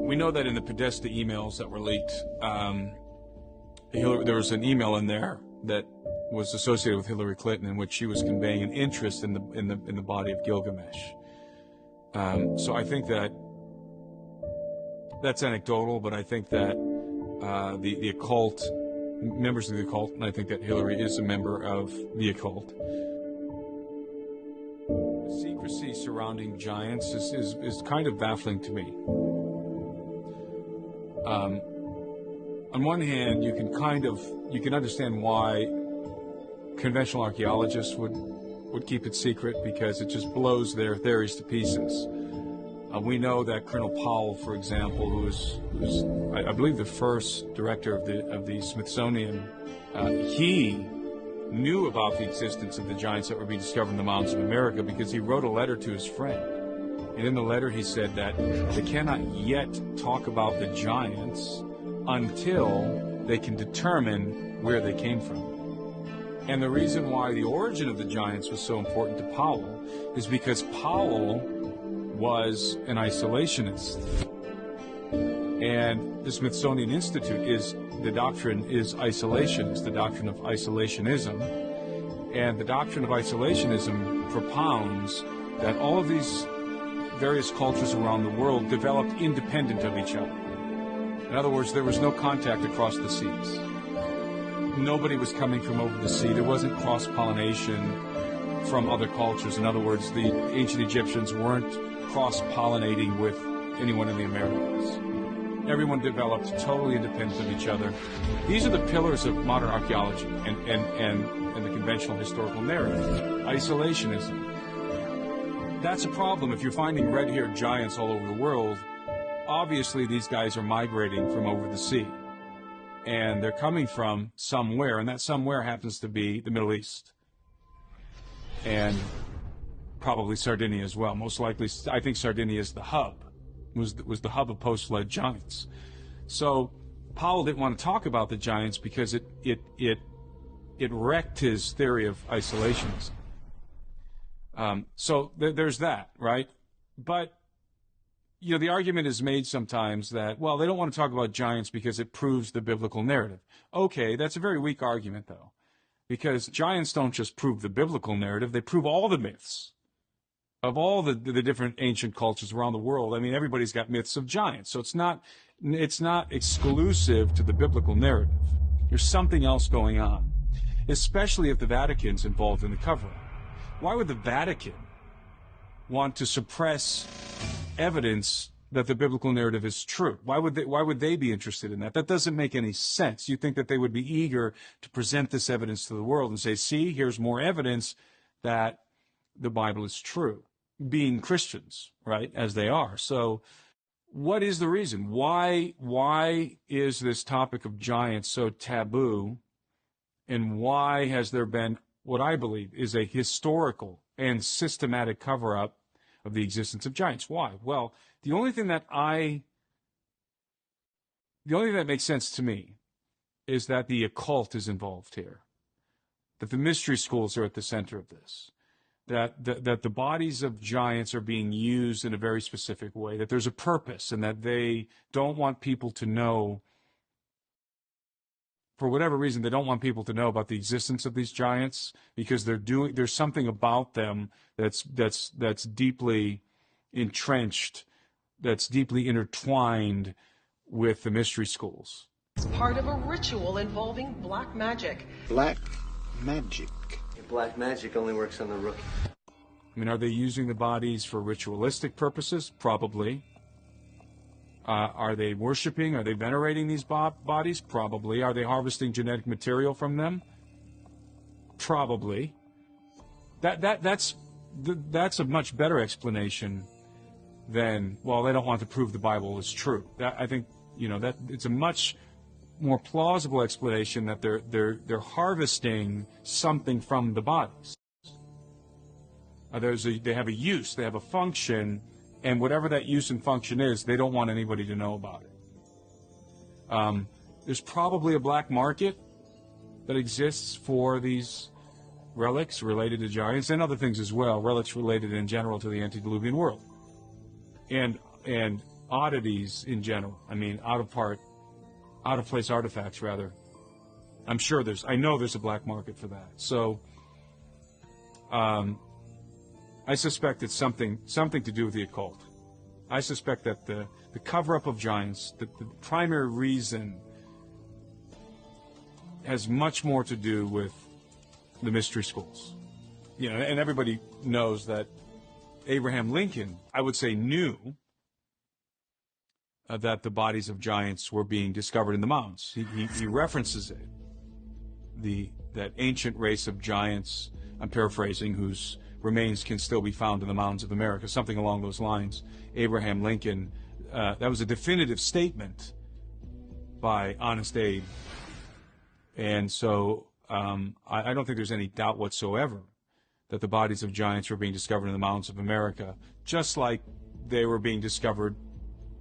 We know that in the Podesta emails that were leaked, there was an email in there that was associated with Hillary Clinton in which she was conveying an interest in the body of Gilgamesh. So I think that's anecdotal, but I think that the occult, members of the occult, and I think that Hillary is a member of the occult. The secrecy surrounding giants is kind of baffling to me. On one hand, you can understand why conventional archaeologists would keep it secret, because it just blows their theories to pieces. We know that Colonel Powell, for example, who's I believe the first director of the Smithsonian, he knew about the existence of the giants that were being discovered in the mountains of America because he wrote a letter to his friend. And in the letter he said that they cannot yet talk about the giants until they can determine where they came from. And the reason why the origin of the giants was so important to Powell is because Powell was an isolationist. And the Smithsonian Institute the doctrine is isolationist, the doctrine of isolationism. And the doctrine of isolationism propounds that all of these various cultures around the world developed independent of each other. In other words, there was no contact across the seas. Nobody was coming from over the sea. There wasn't cross-pollination from other cultures. In other words, the ancient Egyptians weren't cross-pollinating with anyone in the Americas. Everyone developed totally independent of each other. These are the pillars of modern archaeology and the conventional historical narrative. Isolationism. That's a problem. If you're finding red-haired giants all over the world, obviously these guys are migrating from over the sea. And they're coming from somewhere, and that somewhere happens to be the Middle East. And probably Sardinia as well. Most likely, I think Sardinia is the hub, was the hub of post-flood giants. So Powell didn't want to talk about the giants because it wrecked his theory of isolationism. So there's that, right? But you know, the argument is made sometimes that, well, they don't want to talk about giants because it proves the biblical narrative. Okay, that's a very weak argument, though, because giants don't just prove the biblical narrative, they prove all the myths of all the different ancient cultures around the world. I mean, everybody's got myths of giants, so it's not exclusive to the biblical narrative. There's something else going on, especially if the Vatican's involved in the cover-up. Why would the Vatican want to suppress evidence that the biblical narrative is true? Why would they be interested in that? That doesn't make any sense. You think that they would be eager to present this evidence to the world and say, see, here's more evidence that the Bible is true, being Christians, right, as they are. So what is the reason? Why is this topic of giants so taboo, and why has there been what I believe is a historical and systematic cover-up of the existence of giants? Why? Well, the only thing that makes sense to me is that the occult is involved here, that the mystery schools are at the center of this, that the bodies of giants are being used in a very specific way, that there's a purpose, and that they don't want people to know, for whatever reason, they don't want people to know about the existence of these giants because there's something about them that's deeply entrenched, that's deeply intertwined with the mystery schools. It's part of a ritual involving black magic. Black magic? Black magic only works on the rookie. I mean, are they using the bodies for ritualistic purposes? Probably. Are they worshiping? Are they venerating these bodies? Probably. Are they harvesting genetic material from them? Probably. That's a much better explanation than, well, they don't want to prove the Bible is true. I think, you know, that it's a much more plausible explanation that they're harvesting something from the bodies. They have a use, they have a function, and whatever that use and function is, they don't want anybody to know about it. There's probably a black market that exists for these relics related to giants and other things as well, relics related in general to the antediluvian world. And oddities in general. I mean, out of place artifacts, rather. I know there's a black market for that. So, I suspect it's something to do with the occult. I suspect that the cover-up of giants, the primary reason, has much more to do with the mystery schools. You know, and everybody knows that Abraham Lincoln, I would say, knew that the bodies of giants were being discovered in the mountains. He references it. That ancient race of giants, I'm paraphrasing, whose remains can still be found in the mountains of America, something along those lines. Abraham Lincoln, that was a definitive statement by Honest Abe. And so I don't think there's any doubt whatsoever that the bodies of giants were being discovered in the mountains of America, just like they were being discovered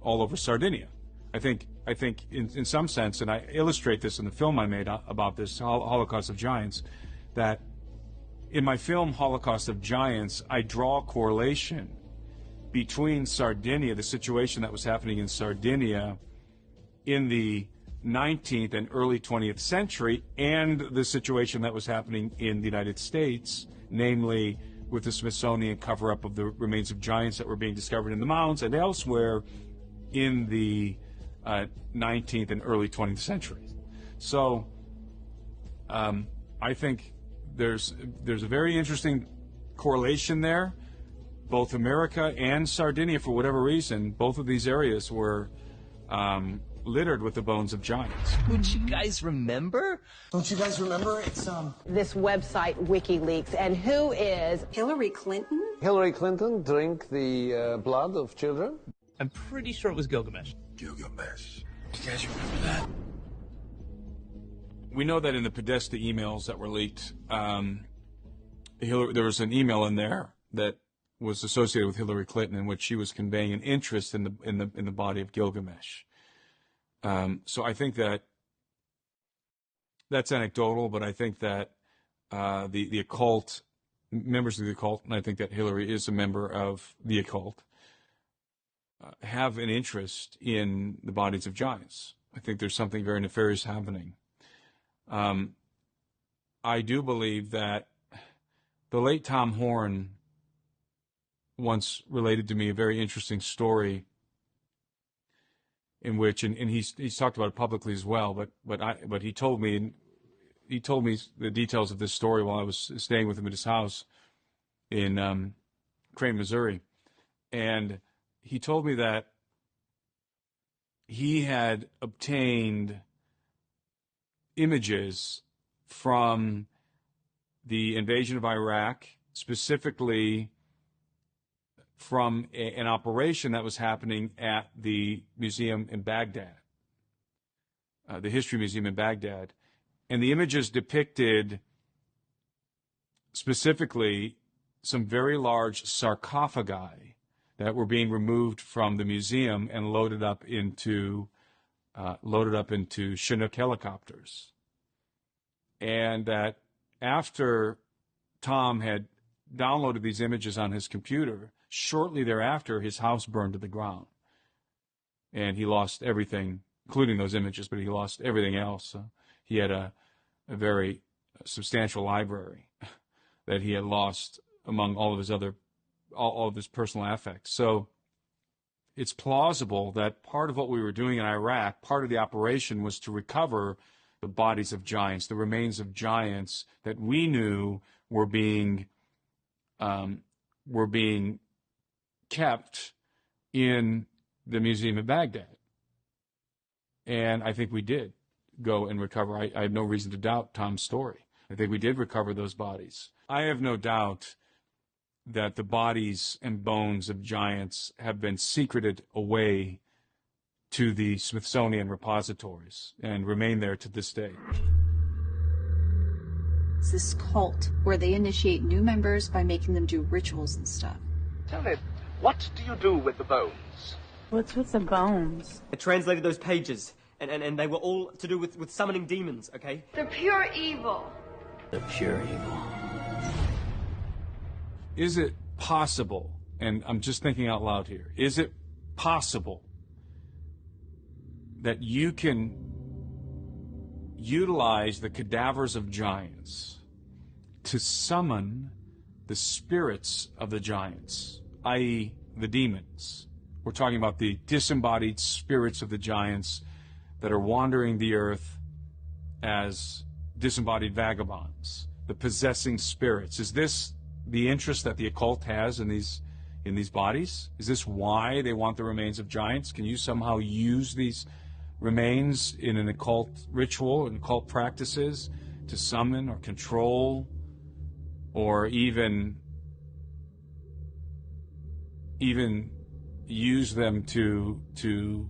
all over Sardinia. I think in some sense, and I illustrate this in the film I made about this, Holocaust of Giants, that in my film Holocaust of Giants, I draw a correlation between Sardinia, the situation that was happening in Sardinia in the 19th and early 20th century, and the situation that was happening in the United States, namely with the Smithsonian cover-up of the remains of giants that were being discovered in the mountains and elsewhere in the 19th and early 20th centuries. So I think there's a very interesting correlation there. Both America and Sardinia, for whatever reason, both of these areas were littered with the bones of giants. Don't you guys remember? Don't you guys remember? It's this website, WikiLeaks, and who is Hillary Clinton? Hillary Clinton drink the blood of children? I'm pretty sure it was Gilgamesh. Gilgamesh. Do you guys remember that? We know that in the Podesta emails that were leaked, there was an email in there that was associated with Hillary Clinton in which she was conveying an interest in the body of Gilgamesh. So I think that's anecdotal, but I think that the occult, members of the occult, and I think that Hillary is a member of the occult, have an interest in the bodies of giants. I think there's something very nefarious happening. I do believe that the late Tom Horn once related to me a very interesting story in which, and he's talked about it publicly as well, but he told me the details of this story while I was staying with him at his house in Crane, Missouri, and he told me that he had obtained images from the invasion of Iraq, specifically from an operation that was happening at the museum in Baghdad, the History Museum in Baghdad. And the images depicted specifically some very large sarcophagi that were being removed from the museum and loaded up into Chinook helicopters. And that after Tom had downloaded these images on his computer, shortly thereafter, his house burned to the ground. And he lost everything, including those images, but he lost everything else. He had a very substantial library that he had lost among all of his other, all of his personal affects. So it's plausible that part of what we were doing in Iraq, part of the operation was to recover the bodies of giants, the remains of giants that we knew were being kept in the museum in Baghdad. And I think we did go and recover. I have no reason to doubt Tom's story. I think we did recover those bodies. I have no doubt that the bodies and bones of giants have been secreted away to the Smithsonian repositories and remain there to this day. It's this cult where they initiate new members by making them do rituals and stuff. Tell me, what do you do with the bones? What's with the bones? I translated those pages, and they were all to do with summoning demons, okay? They're pure evil. They're pure evil. Is it possible, and I'm just thinking out loud here, is it possible that you can utilize the cadavers of giants to summon the spirits of the giants, i.e. the demons. We're talking about the disembodied spirits of the giants that are wandering the earth as disembodied vagabonds, the possessing spirits. Is this the interest that the occult has in these bodies? Is this why they want the remains of giants? Can you somehow use these remains in an occult ritual and occult practices to summon or control or even use them to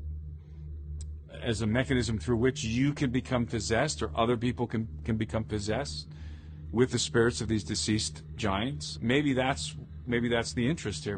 as a mechanism through which you can become possessed or other people can become possessed with the spirits of these deceased giants? Maybe that's the interest here.